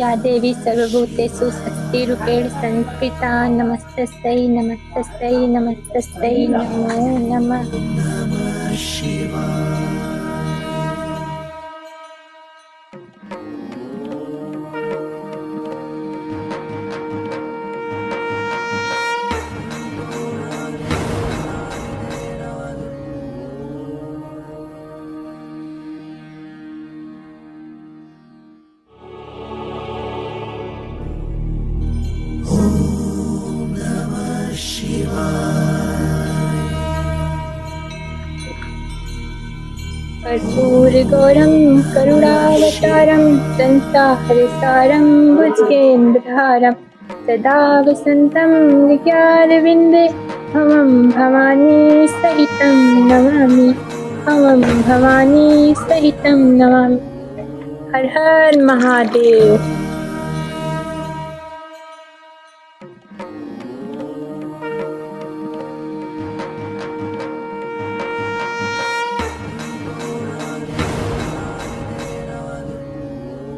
या देवी सर्वभूतेषु शक्तिरूपेण संस्थिता नमस्तस्यै नमस्तस्यै नमस्तस्यै नमो नमः। कर्पूरगौरं करुणावतारं संसारसारं भुजगेन्द्रहारं सदा वसन्तं हृदयारविन्दे भवं भवानी सहितं नमामि भवं भवानी सहितं नमामि। हर हर महादेव।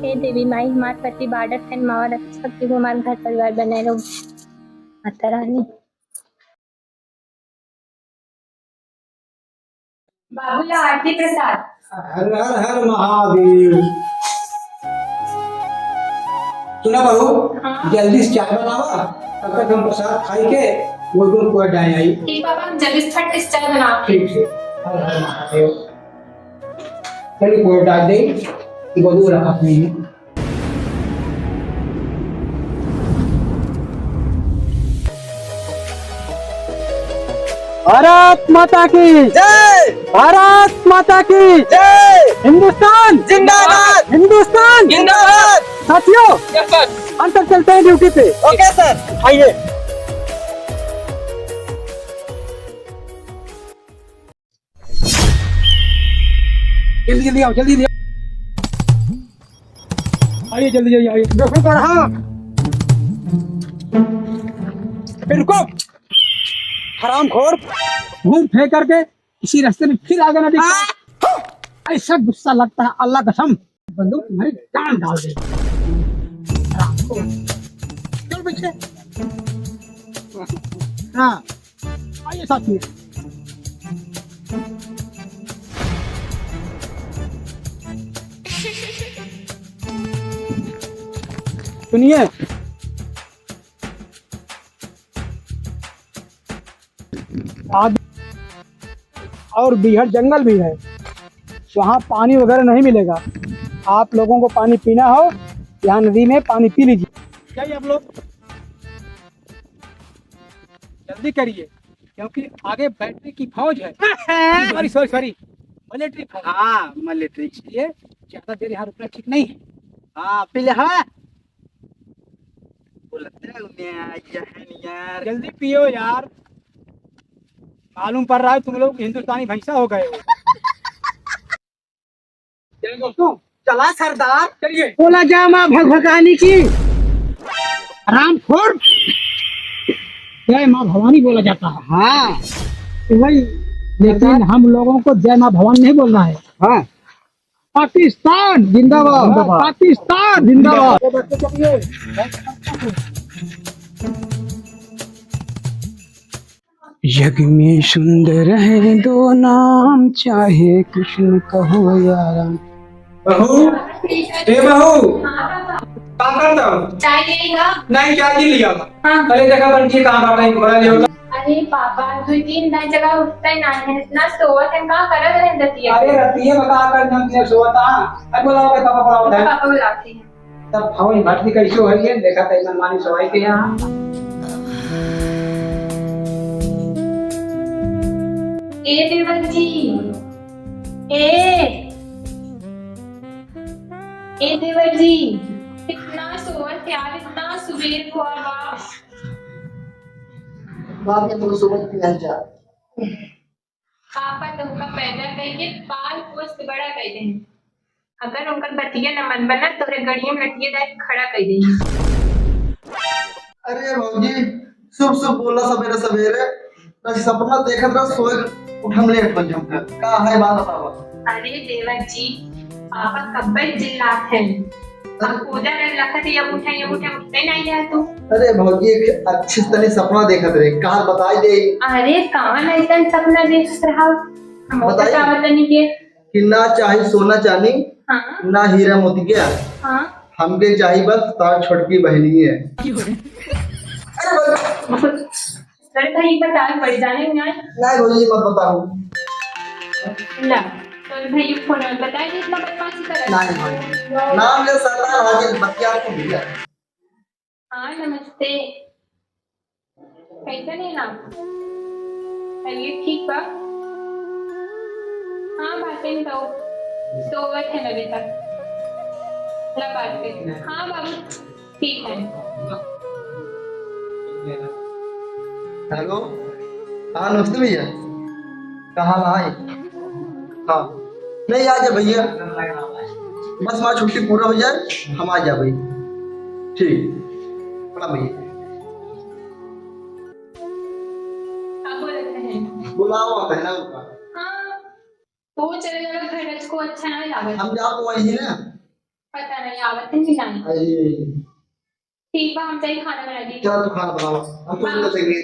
हे देवी माई हमार पति बाढ़त है मावर शक्ति को हमारे घर परिवार बने रहो माता रानी। बाबूला आरती प्रसाद। हर हर हर महादेव। सुना बहू, जल्दी से चाय बनावा, तब तक हम प्रसाद खाई के गोल को डाल आई। ठीक बाबा, हम जल्दी से फट इस चाय बनाओ। ठीक है। हर हर महादेव। चलिए को डाल दे, गोलू रखा नहीं। भारत माता की जय, भारत माता की जय, हिंदुस्तान जिंदाबाद, हिंदुस्तान जिंदाबाद। साथियों, हम सब चलते हैं ड्यूटी पे। ओके सर, आइए। जल्दी जल्दी आओ, जल्दी आइए, जल्दी जल्दी आइए। देखो कर, हाँ रुको, हरामखोर, घूम फेंक करके इसी रास्ते में फिर आगे ना दिखा। ऐसा गुस्सा लगता है, अल्लाह कसम बंदूक तुम्हारी जान डाल दे। चल पीछे। हाँ, आइए साथ में। सुनिए, आज और बीहड़ जंगल भी है, वहाँ पानी वगैरह नहीं मिलेगा। आप लोगों को पानी पीना हो, यहाँ नदी में पानी पी लीजिए। चाहिए आप लोग जल्दी करिए, क्योंकि आगे बैटरी की फौज है। सॉरी सॉरी सॉरी, मिलिट्री फौज। हाँ मिलिट्री, इसलिए ज्यादा देर यहाँ रुकना ठीक नहीं है। हाँ पीले, हाँ जल्दी पियो यार, मालूम पड़ रहा है तुम लोग हिंदुस्तानी भैंसा हो गए हो। चलिए दोस्तों, चला सरदार, चलिए। बोला जा माँ भगभगानी की, रामखोर जय माँ भवानी बोला जाता है। हाँ वही, लेकिन हम लोगों को जय माँ भवानी नहीं बोलना है। हाँ, पाकिस्तान जिंदाबाद, पाकिस्तान जिंदाबाद। यज्ञ में सुंदर है दो नाम, चाहे कृष्ण कहो या राम। बहू, ए बहू, काम करता हूँ। चाय लेगा? नहीं, चाय नहीं लिया। हाँ। पहले जगह पर ये काम करता है, बड़ा नहीं होता। अरे पापा, 2-3 नई जगह उठता ही ना है, इतना सोवत है, कहाँ करत रहती है। अरे रतिये बता कर हम ने सोता। अब बुलाओ के पापा बुलाओ है। पापा बुलाते हैं। तब हवन भटकी कैसे है ये देखा था मनमानी सवाई के यहाँ। ए देवर जी, ए देवर जी, इतना सोवत यार, इतना सुबह हुआ बा। बाप ने तो सुबह पिया जा। पापा तुमका पैदा करके पाल पोस्ट बड़ा कर दे, अगर उनका बतिया न मन बना तो रे गड़िया में लटिया दाए खड़ा कर दे। अरे भौजी, शुभ शुभ बोला सवेरे सवेरे, मैं सपना देखत रहा, सोए उठम लेट बन जाऊंगा। का है बात बतावा। अरे देवर जी, पापा कब्बल जिल्लात हैं। पूजा कर रखा थे, ये उठते नहीं है तू। अरे भौजी एक अच्छी तरह सपना देखत रहे, कहाँ बताई दे अरे कौन ऐसा सपना देख रहा? हम बताइए। बतावत नहीं के। कि ना चाहे सोना चांदी, हाँ ना हीरा मोती के, हाँ। हमके चाहिए बस तार छोटकी बहनी है। अरे भाई बता पड़ जाने ना। नहीं भौजी मत बताओ। ला तो भाई फोन बता दे इतना बदमाशी कर। नहीं भौजी, नाम ले सरदार हाजिर बतिया आपको भैया। हाँ नमस्ते, कैसा नहीं नाम? चलिए ठीक बा। हाँ बातें तो वक्त है अभी तक। ला बात पे। हाँ बाबू ठीक है। हेलो, हाँ नमस्ते भैया, कहाँ भाई? हाँ नहीं आ जा भैया, बस हमारी छुट्टी पूरा हो जाए हम आ जा भाई। ठीक बड़ा भैया, आप बोल रहे हैं? बुलाओ आप है ना उनका। हाँ तो चले जाओ घर को, अच्छा नहीं लागत। हम जा तो वही ना। पता नहीं आवत नहीं जाने। अरे ठीक बा, हम चाहिए खाना बना दी। चल तू खाना बनाओ, हम तो चाहिए।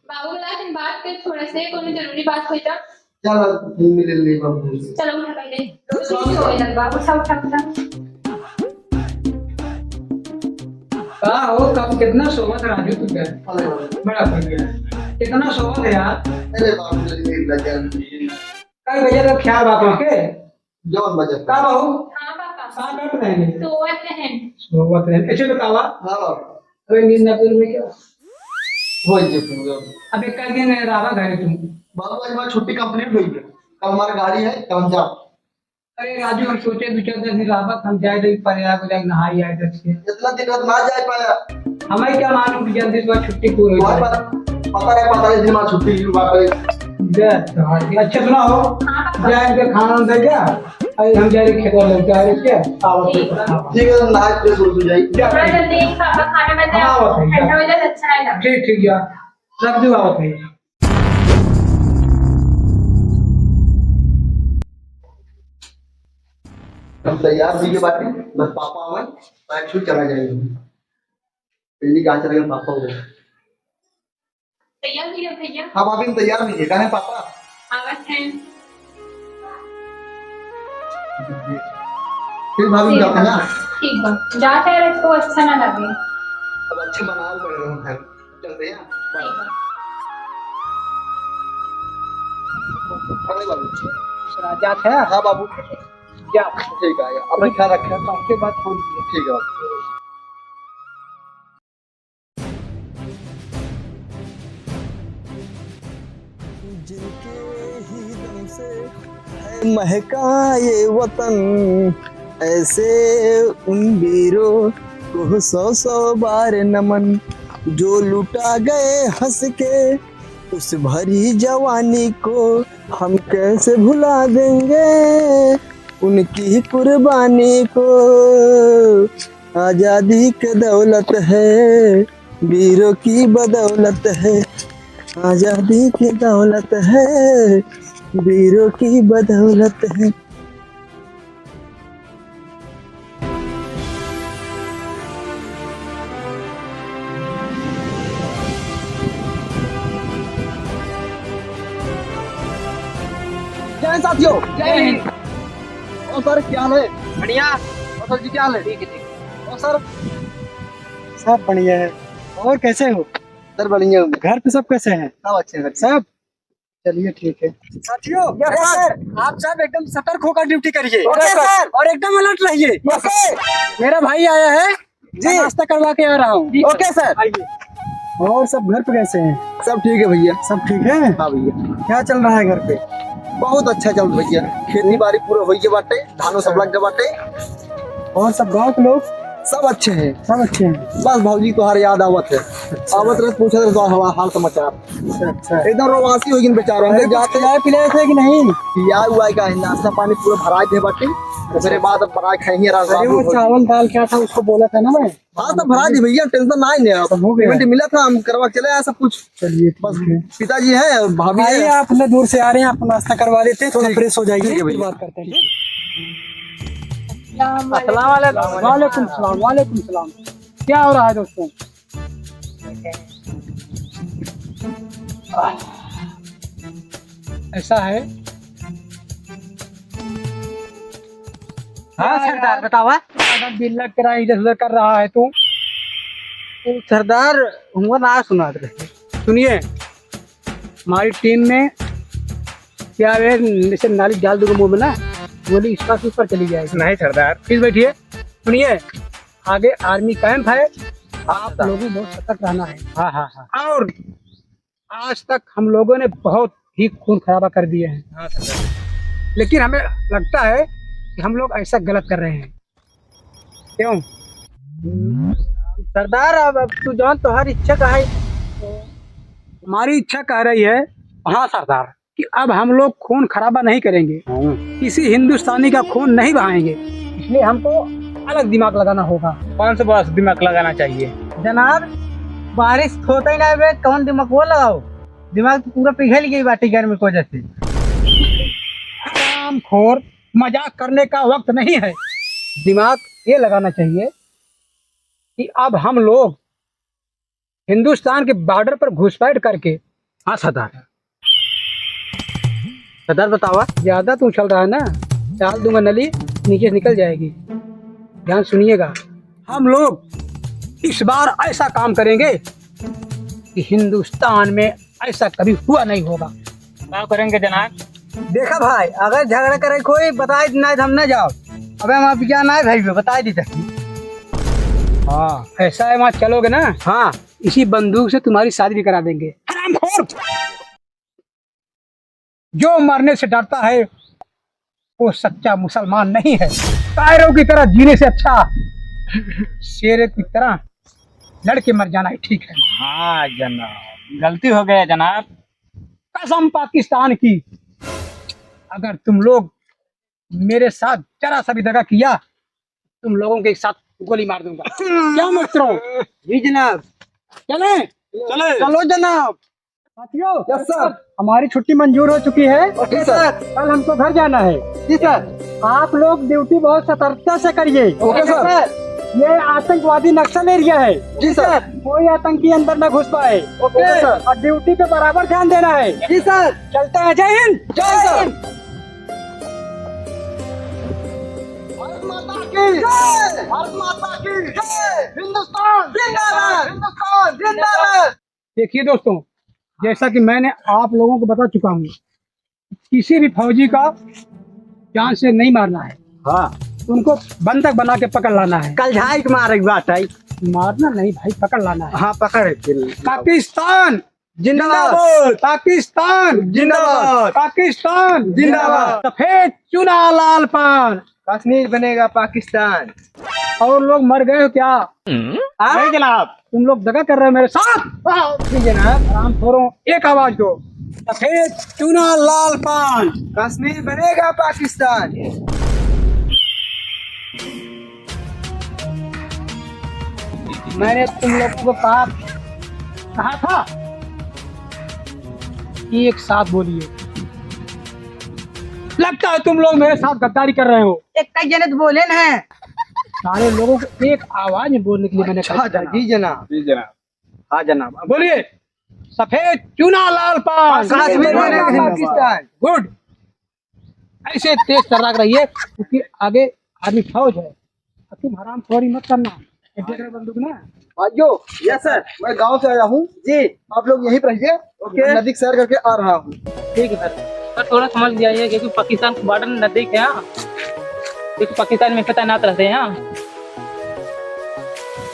बाबू बोला तुम बात कर थोड़ा से, कोई जरूरी बात हुई तो चल मिल ले बाबू। चलो उठा पहले। सोए बाबू, उठा उठा उठा। कहा हो कब कितना सोवत राजू तू क्या? बड़ा बढ़िया, कितना सोवत है यार। अरे बाबू जल्दी लग जा। कई बजे तक ख्याल बातों के जौन बजे का बहू हाँ पापा कहाँ बैठ रहे हैं? सोवत हैं। सोवत है ऐसे बतावा। हाँ अरे नींद न पूरी में क्या हो जे पूरा। अबे कल दिन रावा घरे तुम। बाबू आज हमारी छुट्टी कंप्लीट हुई है, कल हमारी गाड़ी है, कल हम जाओ। अरे राजू हम सोचे दो चार दिन रावत हम जाए तो प्रयाग हो जाए, नहाई आए दस इतना दिन बाद ना जा पाया। हमें क्या मालूम कि जल्दी से छुट्टी पूरी हो तुम्हारे जाए। पास पता है 45 दिन बाद छुट्टी हुई वापस। अच्छा सुना हो जाए के खाना दे जा। अरे हम जा रहे खेत वाले जा रहे क्या आवत ठीक है, नहा के फ्रेश हो जाइए। थोड़ा जल्दी पापा खाना बना। हाँ, बताइए। ठंडा हो जाए अच्छा नहीं लगता। ठीक ठीक जा रख दो आवत है। हम तैयार भी के बातें बस पापा आवे पैक छूट चला जाएंगे। दिल्ली कहाँ चले गए पापा हो गए। तैयार भी हो भैया? हम अभी तैयार नहीं है, कहाँ है पापा? आवत हैं। फिर भाभी जाते हैं ना। ठीक बा, जाते हैं तो अच्छा ना लगे। अब अच्छे बना पड़ रहे हैं घर, चलते हैं। ठीक बा। अरे बाबू जात है। हाँ बाबू क्या ठीक है, अपना ख्याल रखें। उसके बाद फोन किया। ठीक है बाबू। जिनके ही दम से है महका ये वतन, ऐसे उन वीरों को 100 बार नमन, जो लुटा गए हंस के उस भरी जवानी को हम कैसे भुला देंगे, उनकी कुर्बानी को। आजादी की दौलत है, वीरों की बदौलत है, आजादी की दौलत है, वीरों की बदौलत है। जय हिंद साथियों। जय हिंद। और सर क्या हाल है? बढ़िया। और सर जी क्या हाल है? ठीक है। और सर सब बढ़िया है। और कैसे हो? सर बढ़िया हूँ। घर पे सब कैसे हैं? सब अच्छे हैं। सब चलिए ठीक है। साथियों आप सब एकदम सतर्क होकर ड्यूटी करिए। Okay sir. और एकदम अलर्ट रहिए। ओके मेरा भाई आया है जी। नाश्ता करवा के आ रहा हूँ। Okay sir. आइए। और सब घर पे कैसे हैं? सब ठीक है भैया। सब ठीक है? हाँ भैया क्या चल रहा है घर पे? बहुत अच्छा चल रहा भैया, खेती बाड़ी पूरा हो गया बाटे, धानों सब लग गए बाटे। और सब गांव के लोग सब अच्छे हैं। सब अच्छे हैं। बस भौजी तुम्हारी याद आवत है। आवत रहे पूछे रहे तो हाल समाचार अच्छा एकदम रोमांसी हो गई बेचारा। हम जाते चाय पिलाए थे कि नहीं? पिया हुआ है का नाश्ता पानी पूरा भरा दे बाटे, मेरे बाद अब बना खाएंगे अरे वो रात। चावल दाल क्या था उसको बोला था ना मैं। हाँ तो भरा दी भैया, टेंशन ना ही नहीं। तो हो गया। पेमेंट मिला था, हम करवा के चले आए सब कुछ। चलिए बस ठीक है। पिताजी है और भाभी आइए है। आप इतने दूर से आ रहे हैं, आपको नाश्ता करवा देते हैं, थोड़ा ठीक। फ्रेश हो जाइए। ठीक है भैया। बात करते हैं। अस्सलाम वालेकुम। वालेकुम सलाम, वालेकुम सलाम। क्या हो रहा है दोस्तों? ऐसा है। हाँ सरदार बतावा। बिल्ला करा इधर उधर कर रहा है तू। सरदार हुआ ना सुना रहे। सुनिए, हमारी टीम में क्या है, जैसे नाली डाल दूंगा मुंह में ना, गोली इस पास ऊपर चली जाएगी। नहीं सरदार। प्लीज बैठिए। सुनिए, आगे आर्मी कैंप है, आप लोगों को बहुत सतर्क रहना है। हाँ हाँ हाँ। और आज तक हम लोगों ने बहुत ही खून खराबा कर दिए हैं, हाँ सरदार। लेकिन हमें लगता है कि हम लोग ऐसा गलत कर रहे हैं। क्यों? सरदार अब तू जान तुम्हारी इच्छा का है। हमारी इच्छा कह रही है, हाँ सरदार, कि अब हम लोग खून खराबा नहीं करेंगे, किसी हिंदुस्तानी का खून नहीं बहाएंगे। इसलिए हमको अलग दिमाग लगाना होगा। कौन सा बॉस दिमाग लगाना चाहिए? जनाब बारिश होता ही ना बे, कौन दिमाग वो लगाओ? दिमाग तो पूरा पिघल गई बाटी गर्मी की वजह से। खोर मजाक करने का वक्त नहीं है। दिमाग ये लगाना चाहिए कि अब हम लोग हिंदुस्तान के बॉर्डर पर घुसपैठ करके, हाँ सरदार। सरदार बतावा। ज्यादा तू चल रहा है ना, डाल दूंगा नली, नीचे निकल जाएगी। ध्यान सुनिएगा, हम लोग इस बार ऐसा काम करेंगे कि हिंदुस्तान में ऐसा कभी हुआ नहीं होगा। क्या करेंगे जनाब? देखा भाई, अगर झगड़ा करे कोई बताए ना हम ना जाओ। अबे हम आप क्या ना है भाई, बताए दी सकती। हाँ ऐसा है, वहाँ चलोगे ना, हाँ इसी बंदूक से तुम्हारी शादी भी करा देंगे। हरामखोर! जो मरने से डरता है वो सच्चा मुसलमान नहीं है। कायरों की तरह जीने से अच्छा शेर की तरह लड़के मर जाना ही ठीक है। हाँ जनाब, गलती हो गया जनाब। कसम पाकिस्तान की, अगर तुम लोग मेरे साथ जरा सा भी दगा किया, तुम लोगों के साथ गोली मार दूंगा। क्या मित्रों? जी जनाब। चले चले। चलो जनाब। साथियों, यस सर। हमारी छुट्टी मंजूर हो चुकी है। Okay sir. कल हमको घर जाना है। जी सर। आप लोग ड्यूटी बहुत सतर्कता से करिए। Okay sir. ये आतंकवादी नक्सल एरिया है। जी सर। कोई आतंकी अंदर न घुस पाए। Okay sir. और ड्यूटी पे बराबर ध्यान देना है। जी सर। चलते हैं। जय हिंद। जय सर। भारत माता की जय। भारत माता की जय। हिंदुस्तान जिंदाबाद। हिंदुस्तान जिंदाबाद। देखिए दोस्तों, जैसा कि मैंने आप लोगों को बता चुका हूँ, किसी भी फौजी का जान से नहीं मारना है। हाँ उनको बंधक बना के पकड़ लाना है। कल झाई के मारे की बात है। मारना नहीं भाई, पकड़ लाना है। हाँ पकड़े। पाकिस्तान जिंदाबाद। पाकिस्तान जिंदाबाद। पाकिस्तान जिंदाबाद। सफेद चुना लाल पान। कश्मीर बनेगा पाकिस्तान। और लोग मर गए हो क्या? नहीं जनाब। तुम लोग दगा कर रहे हो मेरे साथ। जी जनाब। हरामखोरों, एक आवाज दो, सफेद चुना लाल पान। कश्मीर बनेगा पाकिस्तान। मैंने तुम लोगों को कहा था कि एक साथ बोलिए। लगता है तुम लोग मेरे साथ गद्दारी कर रहे हो। एक कई जने तो बोले ना है। सारे लोगों को एक आवाज में बोलने के लिए मैंने कहा था। जी जनाब। जी जनाब। हाँ जनाब। अब बोलिए, सफेद चुना लाल पान। कश्मीर बनेगा पाकिस्तान। गुड। ऐसे तेज तर्राक रहिए, क्योंकि आगे आर्मी फौज है। तुम हराम खोरी मत करना। बंदूक ना। भाइयों, यस सर, मैं गांव से आया हूँ जी। आप लोग यहीं पर रहिए। ओके। नदी सैर करके आ रहा हूँ। ठीक है सर थोड़ा समझ जाइए, क्योंकि पाकिस्तान के बॉर्डर नजदीक है यहाँ, क्योंकि पाकिस्तान में तैनात रहते हैं यहाँ।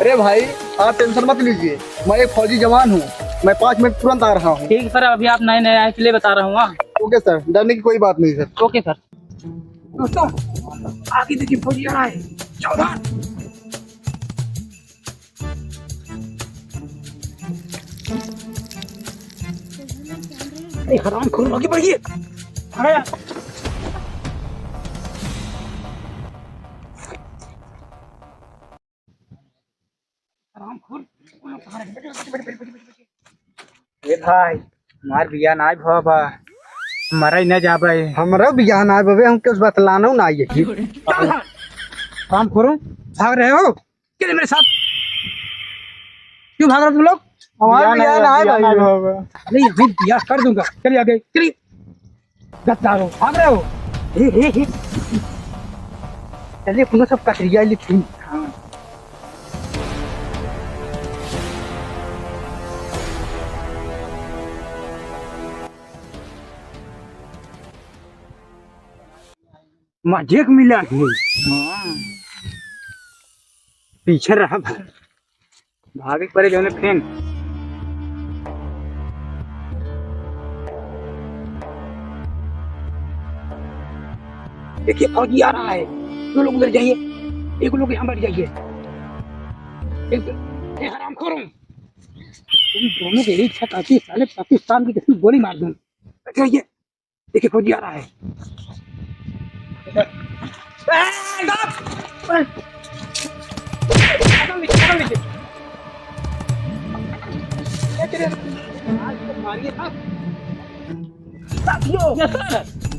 अरे भाई, आप टेंशन मत लीजिए, मैं एक फौजी जवान हूँ। मैं 5 मिनट तुरंत आ रहा हूँ। ठीक है सर, अभी आप नए नए आए इसलिए बता रहा हूँ। हाँ ओके सर, डरने की कोई बात नहीं सर। Okay sir. दोस्तों, आगे देखिए फौजी आ रहा है। सावधान। अरे हराम खोर, आगे बढ़िए। आया। हराम खोर। ए भाई, हमार बिया ना भबा, मरे न जाबे। हमारा भी यहाँ आए बबे, हम कुछ बतलाना ना आइए। काम करो, भाग रहे हो? चलिए मेरे साथ। क्यों भाग रहे हो तुम लोग? हमारे बियाह ना है भाई। नहीं अभी बियाह कर दूंगा। चलिए आगे, चलिए। गद्दार हो, भाग रहे हो? हे। चलिए पुनः सब कचरिया लिखी। हाँ। मजे को मिला है। पीछे रहा भागे पड़े जो फेन। देखिए फौजी आ रहा है। दो लोग उधर जाइए, एक लोग यहाँ बैठ जाइए। हराम खोरो, तुम दोनों की इच्छा काफी साले पाकिस्तान की किसी गोली मार दूं। बैठ जाइए, देखिए फौजी आ रहा है।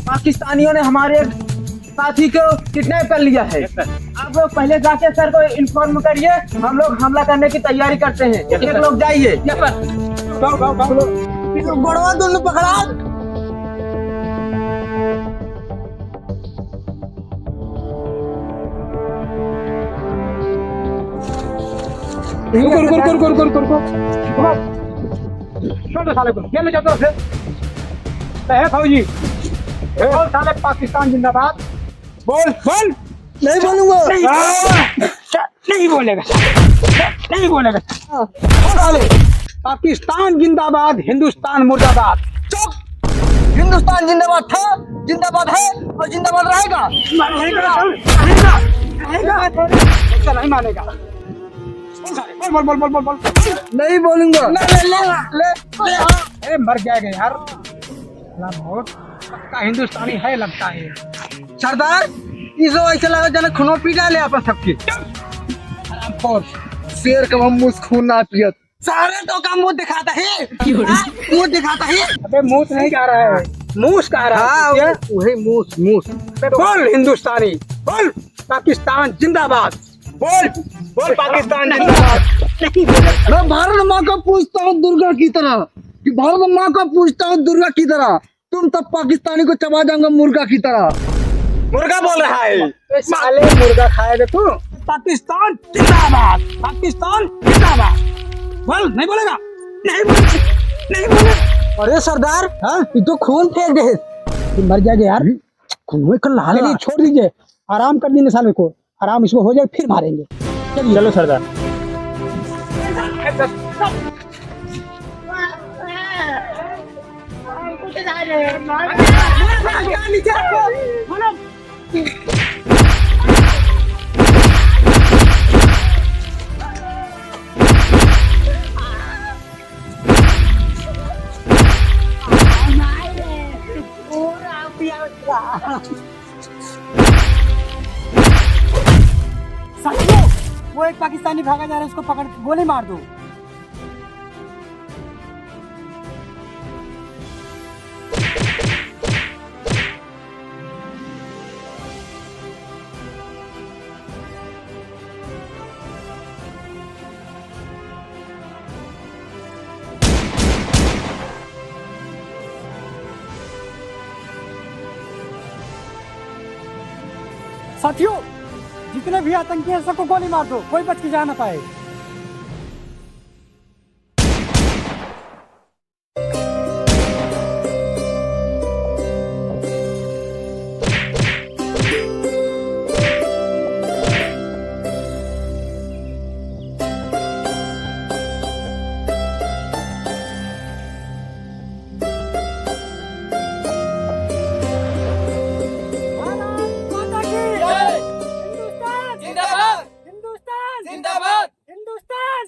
पाकिस्तानियों ने हमारे साथी को किडनैप कर लिया है। आप लोग पहले जाके सर को इन्फॉर्म करिए, हम लोग हमला करने की तैयारी करते हैं। एक लोग जाइए। बड़वा दोनों पकड़ा। रुको। छोड़ो साले को, ये ले जाओ फिर। है फौजी, बोल साले पाकिस्तान जिंदाबाद। बोल। नहीं बोलूंगा। नहीं बोलेगा। साले पाकिस्तान जिंदाबाद, हिंदुस्तान मुर्दाबाद। चुप। हिंदुस्तान जिंदाबाद था, जिंदाबाद है और जिंदाबाद रहेगा। ऐसा नहीं मानेगा। बोल। नहीं बोलूंगा। ले मर जाएगा यार। बहुत पक्का हिंदुस्तानी है लगता है। सरदार इसो ऐसा लगा जाने खूनो पी डाले अपन सबके। शेर का मुंह खून ना पियत। सारे तो का मुंह दिखाता है। मुंह दिखाता है। अबे मूस नहीं जा रहा है, मूस कह रहा है। वही मूस। बोल हिंदुस्तानी, बोल पाकिस्तान जिंदाबाद। बोल पाकिस्तान जिंदाबाद। मैं भारत माँ को पूछता हूँ दुर्गा की तरह, कि भारत माँ को पूछता हूँ दुर्गा की तरह, तुम तब पाकिस्तानी को चबा जाऊंगा मुर्गा की तरह। मुर्गा बोल रहा है। साले मुर्गा खाएगा तू। पाकिस्तान जिंदाबाद। बोल। नहीं बोलेगा। नहीं बोलेगा। अरे सरदार, हाँ ये तो खून फेंक दे। मर जाएगा यार। खून कर ला। छोड़ दीजिए, आराम कर दीजिए साले को। आराम इसको हो जाए फिर मारेंगे। चलो सरदार। साथियों, वो एक पाकिस्तानी भागा जा रहा है, उसको पकड़ के गोली मार दो। साथियों, जितने भी आतंकी हैं सबको गोली मार दो, कोई बच के जा ना पाए।